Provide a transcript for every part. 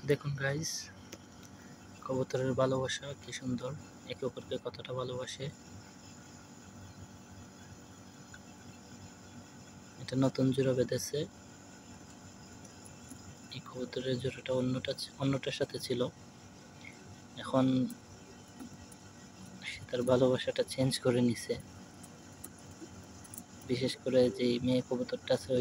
দেখুন গাইস, কবুতরের ভালোবাসা কি সুন্দর, একে অপরকে কতটা ভালোবাসে। এটা নতুন জোড়া বেঁধেছে। এই কবুতরের জোড়াটা অন্যটার সাথে ছিল, এখন সে তার ভালোবাসাটা চেঞ্জ করে নিছে। বিশেষ করে যে মেয়ে কবুতরটা আছে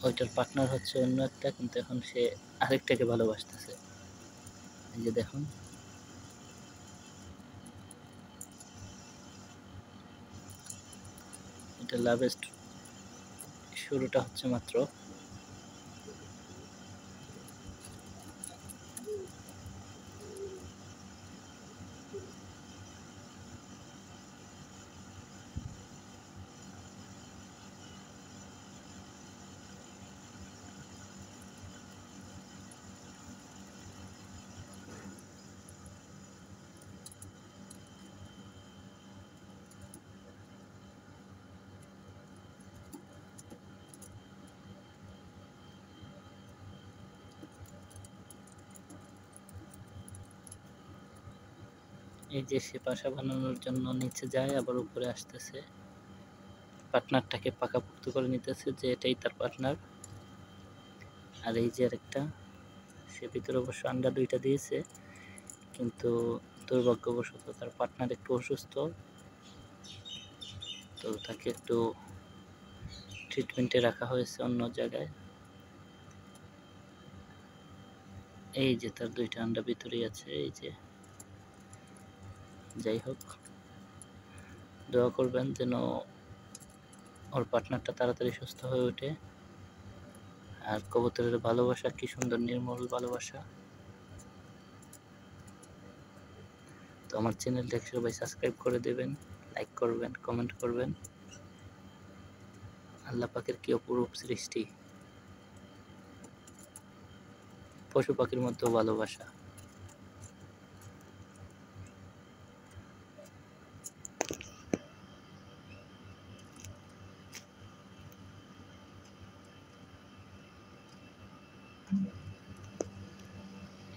ওইটার পার্টনার হচ্ছে অন্য একটা, কিন্তু এখন সে আরেকটাকে ভালোবাসতেছে। এই যে দেখুন, এটা লাভের শুরুটা হচ্ছে মাত্র। এই যে সে বাসা বানানোর জন্য নিচে যায়, আবার উপরে আসতেছে, পার্টনারটাকে পাকাপোক্ত করে নিতেছে যে এটাই তার পার্টনার। আর এই যে আরেকটা, সে ভিতরে অবশ্য আন্ডা দুইটা দিয়েছে, কিন্তু দুর্ভাগ্যবশত তার পার্টনার একটু অসুস্থ, তো তাকে একটু ট্রিটমেন্টে রাখা হয়েছে অন্য জায়গায়। এই যে তার দুইটা আন্ডা ভিতরেই আছে। এই যে, যাই হোক, দোয়া করবেন যেন ওর পার্টনারটা তাড়াতাড়ি সুস্থ হয়ে ওঠে। আর কবুতরের ভালোবাসা কি সুন্দর, নির্মল ভালোবাসা। তো আমার চ্যানেলটাকে সবাই সাবস্ক্রাইব করে দেবেন, লাইক করবেন, কমেন্ট করবেন। আল্লাহ পাকের কি অপরূপ সৃষ্টি, পশু পাখির মধ্যেও ভালোবাসা।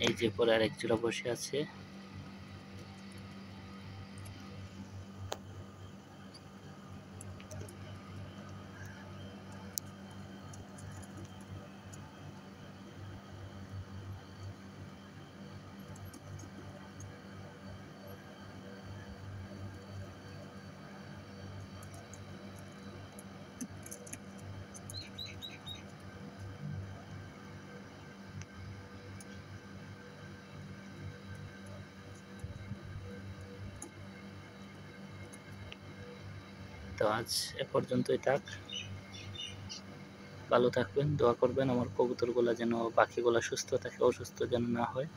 এই যে পরে আরেক জোড়া বসে আছে। তো আজ এ পর্যন্তই থাক। ভালো থাকবেন, দোয়া করবেন আমার কবুতরগুলা যেন, পাখিগুলা সুস্থ থাকে, অসুস্থ যেন না হয়।